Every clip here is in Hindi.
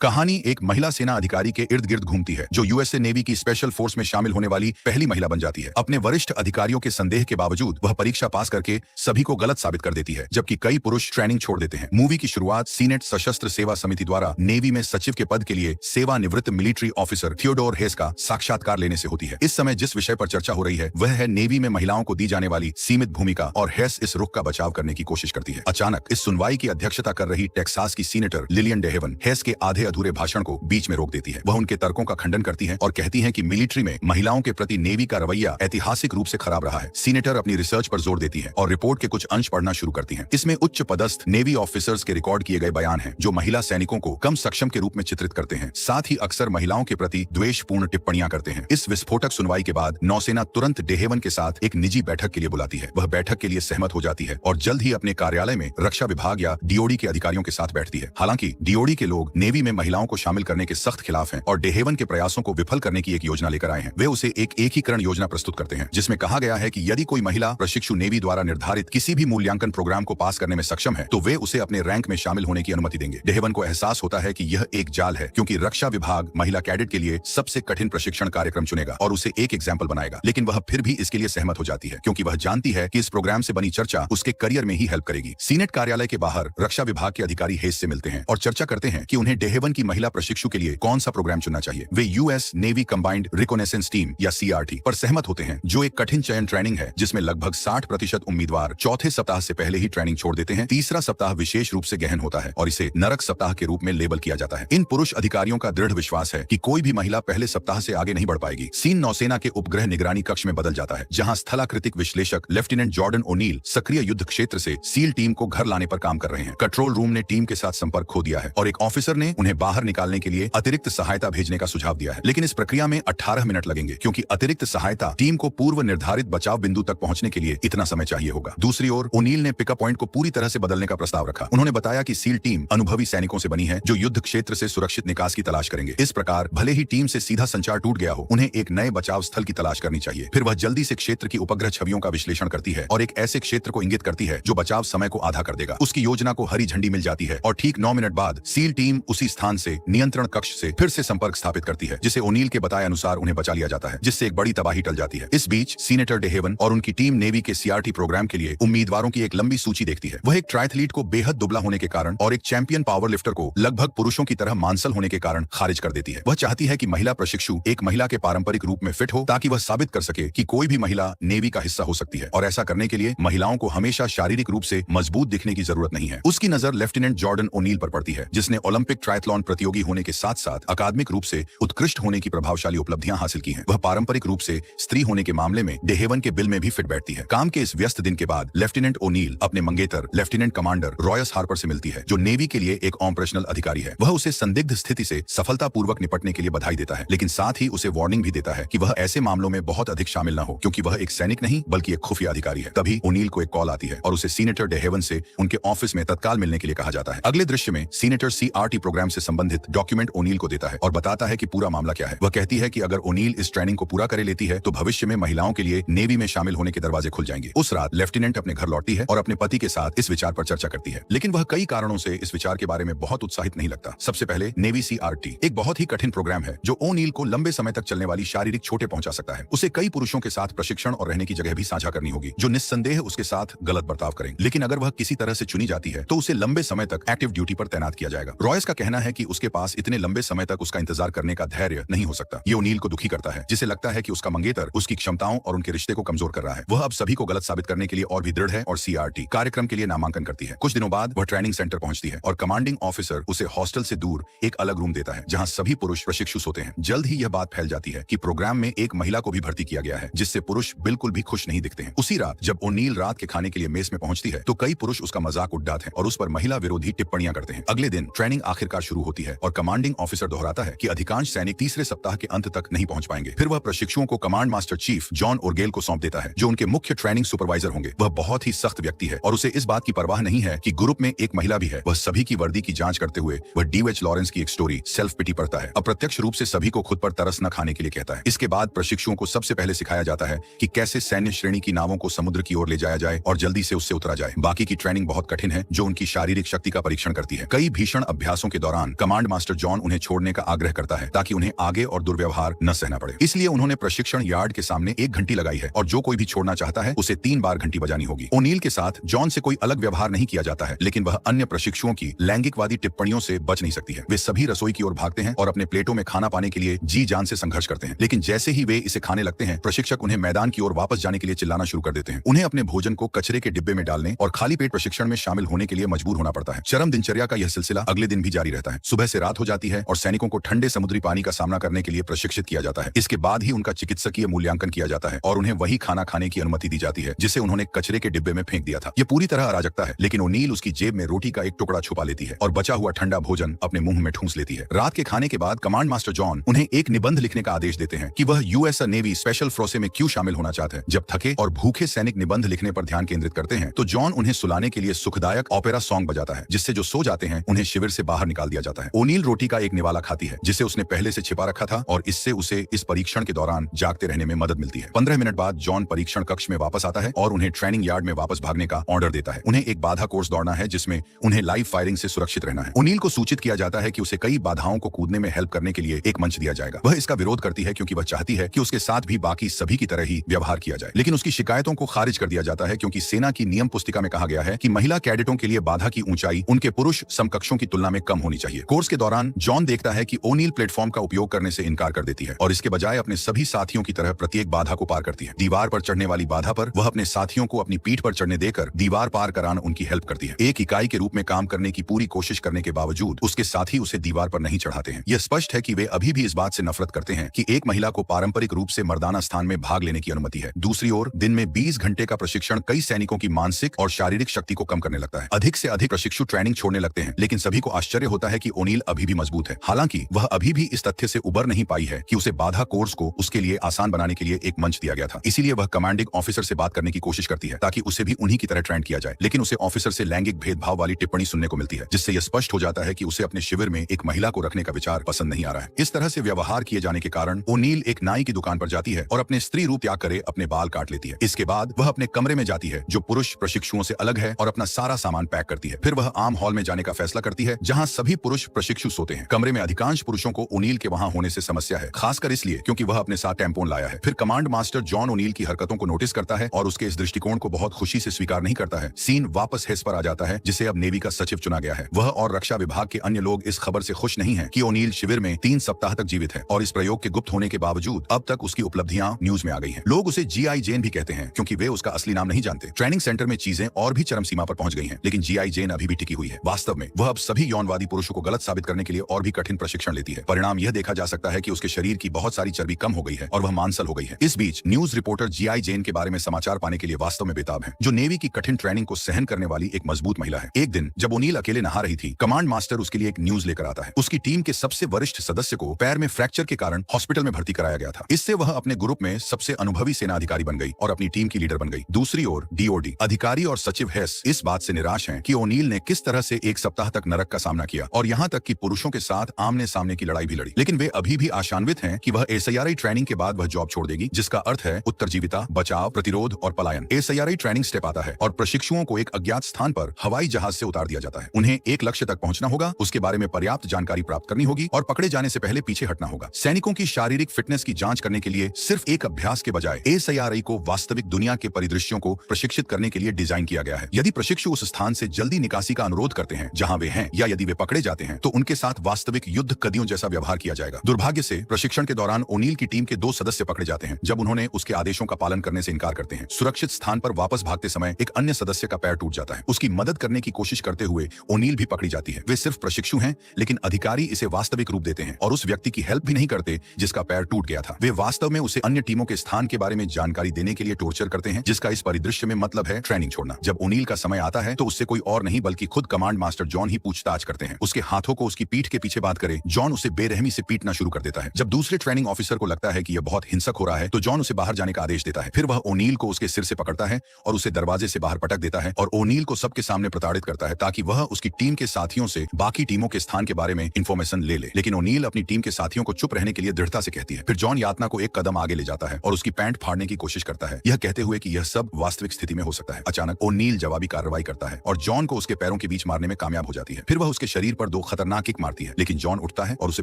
कहानी एक महिला सेना अधिकारी के इर्द गिर्द घूमती है जो यूएसए नेवी की स्पेशल फोर्स में शामिल होने वाली पहली महिला बन जाती है। अपने वरिष्ठ अधिकारियों के संदेह के बावजूद वह परीक्षा पास करके सभी को गलत साबित कर देती है, जबकि कई पुरुष ट्रेनिंग छोड़ देते हैं। मूवी की शुरुआत सीनेट सशस्त्र सेवा समिति द्वारा नेवी में सचिव के पद के लिए सेवानिवृत्त मिलिट्री ऑफिसर थियोडोर हेस का साक्षात्कार लेने से होती है। इस समय जिस विषय पर चर्चा हो रही है वह है नेवी में महिलाओं को दी जाने वाली सीमित भूमिका, और हेस इस रुख का बचाव करने की कोशिश करती है। अचानक इस सुनवाई की अध्यक्षता कर रही टेक्सास की सीनेटर लिलियन डेहेवन हेस के आधे अधूरे भाषण को बीच में रोक देती है। वह उनके तर्कों का खंडन करती है और कहती है कि मिलिट्री में महिलाओं के प्रति नेवी का रवैया ऐतिहासिक रूप से खराब रहा है। सीनेटर अपनी रिसर्च पर जोर देती है और रिपोर्ट के कुछ अंश पढ़ना शुरू करती है। इसमें उच्च पदस्थ नेवी ऑफिसर्स के रिकॉर्ड किए गए बयान हैं जो महिला सैनिकों को कम सक्षम के रूप में चित्रित करते हैं, साथ ही अक्सर महिलाओं के प्रति द्वेषपूर्ण टिप्पणियां करते हैं। इस विस्फोटक सुनवाई के बाद नौसेना तुरंत डेहेवन के साथ एक निजी बैठक के लिए बुलाती है। वह बैठक के लिए सहमत हो जाती है और जल्द ही अपने कार्यालय में रक्षा विभाग या डीओडी के अधिकारियों के साथ बैठती है। हालांकि डीओडी के लोग नेवी में महिलाओं को शामिल करने के सख्त खिलाफ हैं और डेहेवन के प्रयासों को विफल करने की एक योजना लेकर आए हैं। वे उसे एक एकीकरण योजना प्रस्तुत करते हैं जिसमें कहा गया है कि यदि कोई महिला प्रशिक्षु नेवी द्वारा निर्धारित किसी भी मूल्यांकन प्रोग्राम को पास करने में सक्षम है तो वे उसे अपने रैंक में शामिल होने की अनुमति देंगे। डेहेवन को एहसास होता है कि यह एक जाल है, क्योंकि रक्षा विभाग महिला कैडेट के लिए सबसे कठिन प्रशिक्षण कार्यक्रम चुनेगा और उसे एक एग्जाम्पल बनाएगा। लेकिन वह फिर भी इसके लिए सहमत हो जाती है, क्योंकि वह जानती है कि इस प्रोग्राम से बनी चर्चा उसके करियर में ही हेल्प करेगी। सीनेट कार्यालय के बाहर रक्षा विभाग के अधिकारी हेस से मिलते हैं और चर्चा करते हैं कि उन्हें डेहेवन की महिला प्रशिक्षु के लिए कौन सा प्रोग्राम चुनना चाहिए। वे US Navy combined reconnaissance team या सीआरटी पर सहमत होते हैं, जो एक कठिन चयन ट्रेनिंग है जिसमें लगभग 60% उम्मीदवार चौथे सप्ताह से पहले ही ट्रेनिंग छोड़ देते हैं। तीसरा सप्ताह विशेष रूप से गहन होता है और इसे नरक सप्ताह के रूप में लेबल किया जाता है। इन पुरुष अधिकारियों का दृढ़ विश्वास है कि कोई भी महिला पहले सप्ताह से आगे नहीं बढ़ पाएगी। सीन नौसेना के उपग्रह निगरानी कक्ष में बदल जाता है, जहां स्थलाकृतिक विश्लेषक लेफ्टिनेंट जॉर्डन ओनील सक्रिय युद्ध क्षेत्र से सील टीम को घर लाने पर काम कर रहे हैं। कंट्रोल रूम ने टीम के साथ संपर्क खो दिया है और एक ऑफिसर ने उन्हें बाहर निकालने के लिए अतिरिक्त सहायता भेजने का सुझाव दिया है, लेकिन इस प्रक्रिया में 18 मिनट लगेंगे, क्योंकि अतिरिक्त सहायता टीम को पूर्व निर्धारित बचाव बिंदु तक पहुंचने के लिए इतना समय चाहिए होगा। दूसरी ओर ओनील ने पिकअप पॉइंट को पूरी तरह से बदलने का प्रस्ताव रखा। उन्होंने बताया कि सील टीम अनुभवी सैनिकों से बनी है जो युद्ध क्षेत्र से सुरक्षित निकास की तलाश करेंगे। इस प्रकार भले ही टीम से सीधा संचार टूट गया हो, उन्हें एक नए बचाव स्थल की तलाश करनी चाहिए। फिर वह जल्दी से क्षेत्र की उपग्रह छवियों का विश्लेषण करती है और एक ऐसे क्षेत्र को इंगित करती है जो बचाव समय को आधा कर देगा। उसकी योजना को हरी झंडी मिल जाती है और ठीक 9 मिनट बाद सील टीम उसी स्थान से नियंत्रण कक्ष से फिर से संपर्क स्थापित करती है, जिसे ओनील के बताए अनुसार उन्हें बचा लिया जाता है, जिससे एक बड़ी तबाही टल जाती है। इस बीच सीनेटर डेहेवन और उनकी टीम नेवी के सीआरटी प्रोग्राम के लिए उम्मीदवारों की एक लंबी सूची देखती है। वह एक ट्रायथलीट को बेहद दुबला होने के कारण और एक चैंपियन पावर लिफ्टर को लगभग पुरुषों की तरह मांसल होने के कारण खारिज कर देती है। वह चाहती है कि महिला प्रशिक्षु एक महिला के पारंपरिक रूप में फिट हो, ताकि वह साबित कर सके कि कोई भी महिला नेवी का हिस्सा हो सकती है, और ऐसा करने के लिए महिलाओं को हमेशा शारीरिक रूप से मजबूत दिखने की जरूरत नहीं है। उसकी नजर लेफ्टिनेंट जॉर्डन ओनील पर पड़ती है, जिसने ओलंपिक ट्रायथलॉन प्रतियोगी होने के साथ साथ अकादमिक रूप से उत्कृष्ट होने की प्रभावशाली उपलब्धियां हासिल की हैं। वह पारंपरिक रूप से स्त्री होने के मामले में डेहेवन के बिल में भी फिट बैठती है। काम के इस व्यस्त दिन के बाद लेफ्टिनेंट ओनील अपने मंगेतर लेफ्टिनेंट कमांडर रॉयस हार्पर से मिलती है, जो नेवी के लिए एक ऑपरेशनल अधिकारी है। वह उसे संदिग्ध स्थिति से सफलतापूर्वक निपटने के लिए बधाई देता है, लेकिन साथ ही उसे वार्निंग भी देता है कि वह ऐसे मामलों में बहुत अधिक शामिल न हो, क्योंकि वह एक सैनिक नहीं बल्कि एक खुफिया अधिकारी है। तभी ओनील को एक कॉल आती है और उसे सीनेटर डेहेवन से उनके ऑफिस में तत्काल मिलने के लिए कहा जाता है। अगले दृश्य में सीनेटर सीआरटी प्रोग्राम से संबंधित डॉक्यूमेंट ओनील को देता है और बताता है कि पूरा मामला क्या है। वह कहती है कि अगर ओनील इस ट्रेनिंग को पूरा करे लेती है तो भविष्य में महिलाओं के लिए नेवी में शामिल होने के दरवाजे खुल जाएंगे। उस रात लेफ्टिनेंट अपने घर लौटती है और अपने पति के साथ इस विचार पर चर्चा करती है, लेकिन वह कई कारणों से इस विचार के बारे में बहुत उत्साहित नहीं लगता। सबसे पहले नेवी सीआरटी एक बहुत ही कठिन प्रोग्राम है जो ओनील को लंबे समय तक चलने वाली शारीरिक चोटें पहुंचा सकता है। उसे कई पुरुषों के साथ प्रशिक्षण और रहने की जगह भी साझा करनी होगी जो निस्संदेह उसके साथ गलत बर्ताव करेंगे। लेकिन अगर वह किसी तरह से चुनी जाती है तो उसे लंबे समय तक एक्टिव ड्यूटी पर तैनात किया जाएगा। रॉयस का कहना है कि उसके पास इतने लंबे समय तक उसका इंतजार करने का धैर्य नहीं हो सकता। ये ओनील को दुखी करता है, जिसे लगता है कि उसका मंगेतर उसकी क्षमताओं और उनके रिश्ते को कमजोर कर रहा है। वह अब सभी को गलत साबित करने के लिए और भी दृढ़ है और सीआरटी कार्यक्रम के लिए नामांकन करती है। कुछ दिनों बाद वह ट्रेनिंग सेंटर पहुंचती है और कमांडिंग ऑफिसर उसे हॉस्टल से दूर एक अलग रूम देता है जहां सभी पुरुष प्रशिक्षु सोते हैं। जल्द ही यह बात फैल जाती है कि प्रोग्राम में एक महिला को भी भर्ती किया गया है, जिससे पुरुष बिल्कुल भी खुश नहीं दिखते हैं। उसी रात जब ओनील रात के खाने के लिए मेस में पहुंचती है तो कई पुरुष उसका मजाक उड़ाते हैं और उस पर महिला विरोधी टिप्पणियां करते हैं। अगले दिन ट्रेनिंग आखिरकार शुरू होती है और कमांडिंग ऑफिसर दोहराता है कि अधिकांश सैनिक तीसरे सप्ताह के अंत तक नहीं पहुंच पाएंगे। फिर वह प्रशिक्षुओं को कमांड मास्टर चीफ जॉन ओरगेल को सौंप देता है, जो उनके मुख्य ट्रेनिंग सुपरवाइजर होंगे। वह बहुत ही सख्त व्यक्ति है और उसे इस बात की परवाह नहीं है कि ग्रुप में एक महिला भी है। वह सभी की वर्दी की जांच करते हुए वह डीएच लॉरेंस की एक स्टोरी सेल्फ पिटी पढ़ता है। अप्रत्यक्ष रूप से सभी को खुद पर तरस न खाने के लिए कहता है। इसके बाद प्रशिक्षुओं को सबसे पहले सिखाया जाता है कि कैसे सैन्य श्रेणी की नावों को समुद्र की ओर ले जाया जाए और जल्दी से उससे उतरा जाए। बाकी की ट्रेनिंग बहुत कठिन है, जो उनकी शारीरिक शक्ति का परीक्षण करती है। कई भीषण अभ्यासों के दौरान दौरान कमांड मास्टर जॉन उन्हें छोड़ने का आग्रह करता है ताकि उन्हें आगे और दुर्व्यवहार न सहना पड़े। इसलिए उन्होंने प्रशिक्षण यार्ड के सामने एक घंटी लगाई है और जो कोई भी छोड़ना चाहता है उसे 3 बार घंटी बजानी होगी। ओनील के साथ जॉन से कोई अलग व्यवहार नहीं किया जाता है, लेकिन वह अन्य प्रशिक्षुओं की लैंगिकवादी टिप्पणियों से बच नहीं सकती है। वे सभी रसोई की ओर भागते हैं और अपने प्लेटों में खाना पाने के लिए जी जान से संघर्ष करते हैं, लेकिन जैसे ही वे इसे खाने लगते हैं प्रशिक्षक उन्हें मैदान की ओर वापस जाने के लिए चिल्लाना शुरू कर देते हैं। उन्हें अपने भोजन को कचरे के डिब्बे में डालने और खाली पेट प्रशिक्षण में शामिल होने के लिए मजबूर होना पड़ता है। चरम दिनचर्या का यह सिलसिला अगले दिन भी जारी रहता है। सुबह से रात हो जाती है और सैनिकों को ठंडे समुद्री पानी का सामना करने के लिए प्रशिक्षित किया जाता है। इसके बाद ही उनका चिकित्सकीय मूल्यांकन किया जाता है और उन्हें वही खाना खाने की अनुमति दी जाती है जिसे उन्होंने कचरे के डिब्बे में फेंक दिया था। यह पूरी तरह अराजकता है, लेकिन ओनील उसकी जेब में रोटी का एक टुकड़ा छुपा लेती है और बचा हुआ ठंडा भोजन अपने मुंह में ठूंस लेती है। रात के खाने के बाद कमांड मास्टर जॉन उन्हें एक निबंध लिखने का आदेश देते हैं कि वह यूएस नेवी स्पेशल फोर्सेस में क्यों शामिल होना चाहते हैं। जब थके और भूखे सैनिक निबंध लिखने पर ध्यान केंद्रित करते हैं तो जॉन उन्हें सुलाने के लिए सुखदायक ओपेरा सॉन्ग बजाता है, जिससे जो सो जाते हैं उन्हें शिविर से बाहर निकाल दिया जाता है। ओनील रोटी का एक निवाला खाती है जिसे उसने पहले से छिपा रखा था और इससे उसे इस परीक्षण के दौरान जागते रहने में मदद मिलती है। 15 मिनट बाद जॉन परीक्षण कक्ष में वापस आता है और उन्हें ट्रेनिंग यार्ड में वापस भागने का ऑर्डर देता है। उन्हें एक बाधा कोर्स दौड़ना है जिसमें उन्हें लाइव फायरिंग से सुरक्षित रहना है। ओनील को सूचित किया जाता है कि उसे कई बाधाओं को कूदने में हेल्प करने के लिए एक मंच दिया जाएगा। वह इसका विरोध करती है क्योंकि वह चाहती है कि उसके साथ भी बाकी सभी की तरह ही व्यवहार किया जाए, लेकिन उसकी शिकायतों को खारिज कर दिया जाता है क्योंकि सेना की नियम पुस्तिका में कहा गया है कि महिला कैडेटों के लिए बाधा की ऊंचाई उनके पुरुष समकक्षों की तुलना में कम होनी चाहिए। कोर्स के दौरान जॉन देखता है कि ओनील प्लेटफॉर्म का उपयोग करने से इनकार कर देती है और इसके बजाय अपने सभी साथियों की तरह प्रत्येक बाधा को पार करती है। दीवार पर चढ़ने वाली बाधा पर वह अपने साथियों को अपनी पीठ पर चढ़ने देकर दीवार पार कराना उनकी हेल्प करती है। एक इकाई के रूप में काम करने की पूरी कोशिश करने के बावजूद उसके साथी उसे दीवार पर नहीं चढ़ाते हैं। यह स्पष्ट है कि वे अभी भी इस बात से नफरत करते हैं कि एक महिला को पारंपरिक रूप से मर्दाना स्थान में भाग लेने की अनुमति है। दूसरी ओर दिन में 20 घंटे का प्रशिक्षण कई सैनिकों की मानसिक और शारीरिक शक्ति को कम करने लगता है। अधिक से अधिक प्रशिक्षु ट्रेनिंग छोड़ने लगते हैं, लेकिन सभी को आश्चर्य होता है कि ओनील अभी भी मजबूत है। हालांकि वह अभी भी इस तथ्य से उबर नहीं पाई है कि उसे बाधा कोर्स को उसके लिए आसान बनाने के लिए एक मंच दिया गया था। इसीलिए वह कमांडिंग ऑफिसर से बात करने की कोशिश करती है ताकि उसे भी उन्हीं की तरह ट्रेन किया जाए, लेकिन उसे ऑफिसर से लैंगिक भेदभाव वाली टिप्पणी सुनने को मिलती है, जिससे यह स्पष्ट हो जाता है कि उसे अपने शिविर में एक महिला को रखने का विचार पसंद नहीं आ रहा है। इस तरह से व्यवहार किए जाने के कारण ओनील एक नाई की दुकान पर जाती है और अपने स्त्री रूप त्याग करे अपने बाल काट लेती है। इसके बाद वह अपने कमरे में जाती है जो पुरुष प्रशिक्षुओं से अलग है और अपना सारा सामान पैक करती है। फिर वह आम हॉल में जाने का फैसला करती है जहां सभी पुरुष प्रशिक्षु सोते हैं। कमरे में अधिकांश पुरुषों को ओनील के वहां होने से समस्या है, खासकर इसलिए क्योंकि वह अपने साथ टैंपोन लाया है। फिर कमांड मास्टर जॉन ओनील की हरकतों को नोटिस करता है और उसके इस दृष्टिकोण को बहुत खुशी से स्वीकार नहीं करता है। सीन वापस हेस पर आ जाता है जिसे अब नेवी का सचिव चुना गया है। वह और रक्षा विभाग के अन्य लोग इस खबर से खुश नहीं है कि ओनील शिविर में 3 सप्ताह तक जीवित है और इस प्रयोग के गुप्त होने के बावजूद अब तक उसकी उपलब्धियां न्यूज में आ गई हैं। लोग उसे जीआई जेन भी कहते हैं क्योंकि वे उसका असली नाम नहीं जानते। ट्रेनिंग सेंटर में चीजें और भी चरम सीमा पर पहुंच गई हैं, लेकिन जीआई जेन अभी भी टिकी हुई है। वास्तव में वह अब सभी यौनवादी पुरुषों को गलत साबित करने के लिए और भी कठिन प्रशिक्षण लेती है। परिणाम यह देखा जा सकता है कि उसके शरीर की बहुत सारी चर्बी कम हो गई है और वह मांसल हो गई है। इस बीच न्यूज रिपोर्टर जीआई जेन के बारे में समाचार पाने के लिए वास्तव में बेताब है, जो नेवी की कठिन ट्रेनिंग को सहन करने वाली एक मजबूत महिला है। एक दिन जब ओनील अकेले नहा रही थी, कमांड मास्टर उसके लिए एक न्यूज लेकर आता है। उसकी टीम के सबसे वरिष्ठ सदस्य को पैर में फ्रैक्चर के कारण हॉस्पिटल में भर्ती कराया गया था। इससे वह अपने ग्रुप में सबसे अनुभवी सेना अधिकारी बन गई और अपनी टीम की लीडर बन गई। दूसरी ओर डीओडी अधिकारी और सचिव हेस इस बात से निराश हैं कि ओनील ने किस तरह से एक सप्ताह तक नरक का सामना किया और यहां तक कि पुरुषों के साथ आमने सामने की लड़ाई भी लड़ी। लेकिन वे अभी भी आशान्वित हैं कि वह एसआईआरआई ट्रेनिंग के बाद वह जॉब छोड़ देगी, जिसका अर्थ है उत्तरजीविता, बचाव, प्रतिरोध और पलायन। एसआईआरआई ट्रेनिंग स्टेप आता है और प्रशिक्षुओं को एक अज्ञात स्थान पर हवाई जहाज से उतार दिया जाता है। उन्हें एक लक्ष्य तक पहुंचना होगा, उसके बारे में पर्याप्त जानकारी प्राप्त करनी होगी और पकड़े जाने से पहले पीछे हटना होगा। सैनिकों की शारीरिक फिटनेस की जांच करने के लिए सिर्फ एक अभ्यास के बजाय एसआईआरआई को वास्तविक दुनिया के परिदृश्यों को प्रशिक्षित करने के लिए डिजाइन किया गया है। यदि प्रशिक्षु उस स्थान से जल्दी निकासी का अनुरोध करते हैं जहां वे हैं, या यदि वे पकड़े जाते हैं तो उनके साथ वास्तविक युद्ध कदियों जैसा व्यवहार किया जाएगा। दुर्भाग्य से प्रशिक्षण के दौरान ओनील की टीम के 2 सदस्य पकड़े जाते हैं जब उन्होंने उसके आदेशों का पालन करने से इनकार करते हैं। सुरक्षित स्थान पर वापस भागते समय एक अन्य सदस्य का पैर टूट जाता है। उसकी मदद करने की कोशिश करते हुए ओनील भी पकड़ी जाती है। वे सिर्फ प्रशिक्षु हैं, लेकिन अधिकारी इसे वास्तविक रूप देते हैं और उस व्यक्ति की हेल्प भी नहीं करते जिसका पैर टूट गया था। वे वास्तव में उसे अन्य टीमों के स्थान के बारे में जानकारी देने के लिए टॉर्चर करते हैं, जिसका इस परिदृश्य में मतलब है ट्रेनिंग छोड़ना। जब ओनील का समय आता है तो उससे कोई और नहीं बल्कि खुद कमांड मास्टर जॉन ही पूछताछ करते हैं। उसके हाथों को उसकी पीठ के पीछे बांध कर जॉन उसे बेरहमी से पीटना शुरू कर देता है। जब दूसरे ट्रेनिंग ऑफिसर को लगता है कि यह बहुत हिंसक हो रहा है तो जॉन उसे बाहर जाने का आदेश देता है। फिर वह ओनील को उसके सिर से पकड़ता है और उसे दरवाजे से बाहर पटक देता है और ओनील को सबके सामने प्रताड़ित करता है ताकि वह उसकी टीम के साथियों से बाकी टीमों के स्थान के बारे में इंफॉर्मेशन ले ले। लेकिन ओनील अपनी टीम के साथियों को चुप रहने के लिए दृढ़ता से कहती है। फिर जॉन यातना को एक कदम आगे ले जाता है और उसकी पैंट फाड़ने की कोशिश करता है, यह कहते हुए कि यह सब वास्तविक स्थिति में हो सकता है। अचानक ओनील जवाबी कार्रवाई करता है और जॉन को उसके पैरों के बीच मारने में कामयाब हो जाती है। फिर वह उसके शरीर पर दो खतरनाक किक मारती है, लेकिन जॉन उठता है और उसे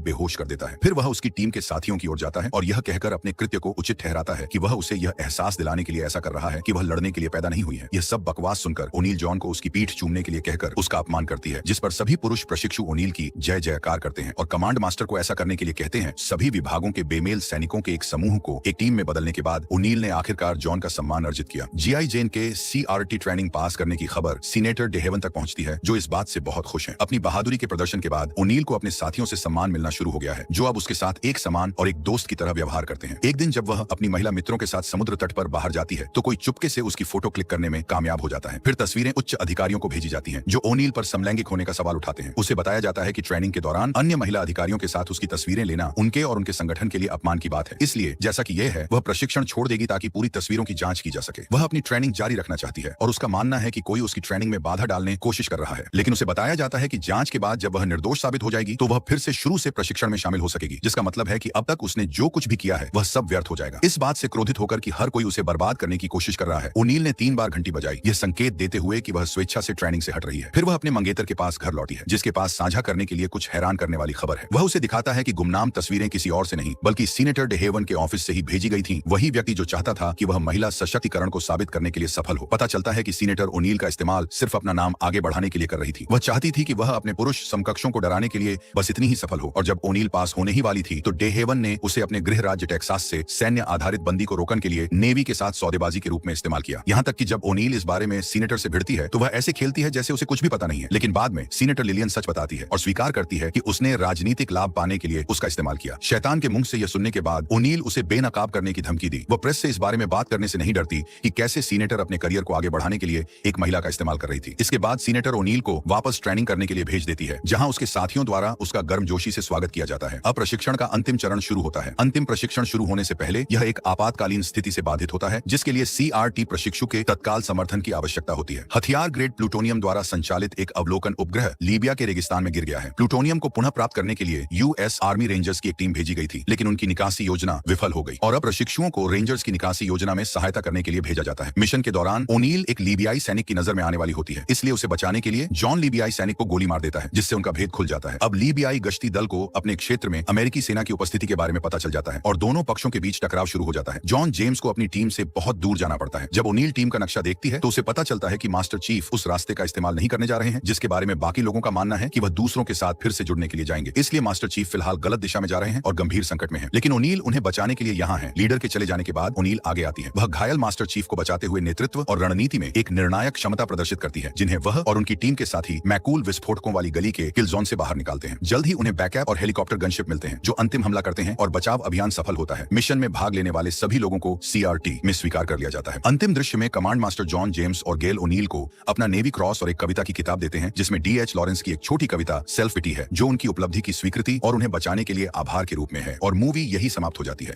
बेहोश कर देता है। फिर वह उसकी टीम के साथियों की ओर जाता है और यह कहकर अपने कृत्य को उचित ठहराता है कि वह उसे यह एहसास दिलाने के लिए ऐसा कर रहा है कि वह लड़ने के लिए पैदा नहीं हुई है। यह सब बकवास सुनकर ओनील जॉन को उसकी पीठ चूमने के लिए कहकर उसका अपमान करती है, जिस पर सभी पुरुष प्रशिक्षु ओनील की जय जयकार करते हैं और कमांड मास्टर को ऐसा करने के लिए कहते हैं। सभी विभागों के बेमेल सैनिकों के एक समूह को एक टीम में बदलने के बाद ओनील ने आखिरकार जॉन का सम्मान अर्जित किया। जीआई जेन के CRT ट्रेनिंग पास करने की खबर सीनेटर डेहेवन तक पहुंचती है, जो इस बात से बहुत खुश हैं। अपनी बहादुरी के प्रदर्शन के बाद ओनील को अपने साथियों से सम्मान मिलना शुरू हो गया है, जो अब उसके साथ एक समान और एक दोस्त की तरह व्यवहार करते हैं। एक दिन जब वह अपनी महिला मित्रों के साथ समुद्र तट पर बाहर जाती है तो कोई चुपके से उसकी फोटो क्लिक करने में कामयाब हो जाता है। फिर तस्वीरें उच्च अधिकारियों को भेजी जाती हैं, जो ओनील पर समलैंगिक होने का सवाल उठाते हैं। उसे बताया जाता है कि ट्रेनिंग के दौरान अन्य महिला अधिकारियों के साथ उसकी तस्वीरें लेना उनके और उनके संगठन के लिए अपमान की बात है। इसलिए जैसा कि यह है, वह प्रशिक्षण छोड़ देगी ताकि पूरी तस्वीरों की जांच की जा सके। वह अपनी ट्रेनिंग जारी रखना चाहती है और उसका मानना है कि कोई उसकी ट्रेनिंग में बाधा डालने की कोशिश कर रहा है, लेकिन उसे बताया जाता है कि जांच के बाद जब वह निर्दोष साबित हो जाएगी तो वह फिर से शुरू से प्रशिक्षण में शामिल हो सकेगी, जिसका मतलब है कि अब तक उसने जो कुछ भी किया है वह सब व्यर्थ हो जाएगा। इस बात से क्रोधित होकर कि हर कोई उसे बर्बाद करने की कोशिश कर रहा है, ओनील ने 3 बार घंटी बजाई, यह संकेत देते हुए कि वह स्वेच्छा से ट्रेनिंग से हट रही है। फिर वह अपने मंगेतर के पास घर लौटी है, जिसके पास साझा करने के लिए कुछ हैरान करने वाली खबर है। वह उसे दिखाता है कि गुमनाम तस्वीरें किसी और से नहीं बल्कि सीनेटर डेहेवन के ऑफिस से ही भेजी गई थी, वही व्यक्ति जो चाहता था कि वह महिला सशक्तिकरण को साबित करने के लिए सफल हो। पता चलता है कि सीनेटर ओनील का इस्तेमाल सिर्फ अपना नाम आगे बढ़ाने के लिए कर रही थी। वह चाहती थी कि वह अपने पुरुष समकक्षों को डराने के लिए बस इतनी ही सफल हो, और जब ओनील पास होने ही वाली थी तो डेहेवन ने उसे अपने गृह राज्य टेक्सास से सैन्य आधारित बंदी को रोकने के लिए नेवी के साथ सौदेबाजी के रूप में इस्तेमाल किया। यहाँ तक कि जब ओनील इस बारे में सीनेटर से भिड़ती है तो वह ऐसे खेलती है जैसे उसे कुछ भी पता नहीं है, लेकिन बाद में सीनेटर लिलियन सच बताती है और स्वीकार करती है कि उसने राजनीतिक लाभ पाने के लिए उसका इस्तेमाल किया। शैतान के मुंह से यह सुनने के बाद ओनील उसे बेनकाब करने की धमकी दी। वह प्रेस से इस बारे में बात करने से नहीं डरती कि कैसे सीनेटर अपने करियर को आगे बढ़ाने के लिए एक महिला का इस्तेमाल कर रही थी। इसके बाद सीनेटर ओनील को वापस ट्रेनिंग करने के लिए भेज देती है, जहां उसके साथियों द्वारा उसका गर्मजोशी से स्वागत किया जाता है। अब प्रशिक्षण का अंतिम चरण शुरू होता है। अंतिम प्रशिक्षण शुरू होने से पहले यह एक आपातकालीन स्थिति से बाधित होता है, जिसके लिए CRT प्रशिक्षु के तत्काल समर्थन की आवश्यकता होती है। हथियार ग्रेड प्लूटोनियम द्वारा संचालित एक अवलोकन उपग्रह लीबिया के रेगिस्तान में गिर गया है। प्लूटोनियम को पुनः प्राप्त करने के लिए US आर्मी रेंजर्स की एक टीम भेजी गई थी, लेकिन उनकी निकासी योजना विफल हो गई और अब प्रशिक्षुओं को रेंजर्स की निकासी योजना में सहायता करने के लिए भेजा जाता है। मिशन के दौरान ओनील एक लीबियाई सैनिक की नजर में आने वाली होती है, इसलिए उसे बचाने के लिए जॉन लीबियाई सैनिक को गोली मार देता है, जिससे उनका भेद खुल जाता है। अब लीबियाई गश्ती दल को अपने क्षेत्र में अमेरिकी सेना की उपस्थिति के बारे में पता चल जाता है और दोनों पक्षों के बीच टकराव शुरू हो जाता है। जॉन जेम्स को अपनी टीम से बहुत दूर जाना पड़ता है। जब ओनील टीम का नक्शा देखती है तो उसे पता चलता है कि मास्टर चीफ उस रास्ते का इस्तेमाल नहीं करने जा रहे हैं, जिसके बारे में बाकी लोगों का मानना है कि वह दूसरों के साथ फिर से जुड़ने के लिए जाएंगे। इसलिए मास्टर चीफ फिलहाल गलत दिशा में जा रहे हैं और गंभीर संकट में हैं। लेकिन ओनील उन्हें बचाने के लिए यहाँ है। लीडर के चले जाने के बाद ओनील आगे आती है। वह घायल मास्टर चीफ को बचाते हुए नेतृत्व और रणनीति में एक निर्णायक क्षमता प्रदर्शित करती है, जिन्हें वह और उनकी टीम के साथी मैकूल विस्फोटकों वाली गली के किल जोन से बाहर निकालते हैं। जल्द ही उन्हें बैकअप और हेलीकॉप्टर गनशिप मिलते हैं, जो अंतिम हमला करते हैं और बचाव अभियान सफल होता है। मिशन में भाग लेने वाले सभी लोगों को CRT में स्वीकार कर लिया जाता है। अंतिम दृश्य में कमांड मास्टर जॉन जेम्स और गेल ओनील को अपना नेवी क्रॉस और एक कविता की किताब देते हैं, जिसमें D.H. लॉरेंस की एक छोटी कविता सेल्फ पिटी है, जो उनकी उपलब्धि की स्वीकृति और उन्हें बचाने के लिए आभार के रूप में है, और मूवी यही समाप्त हो जाती है।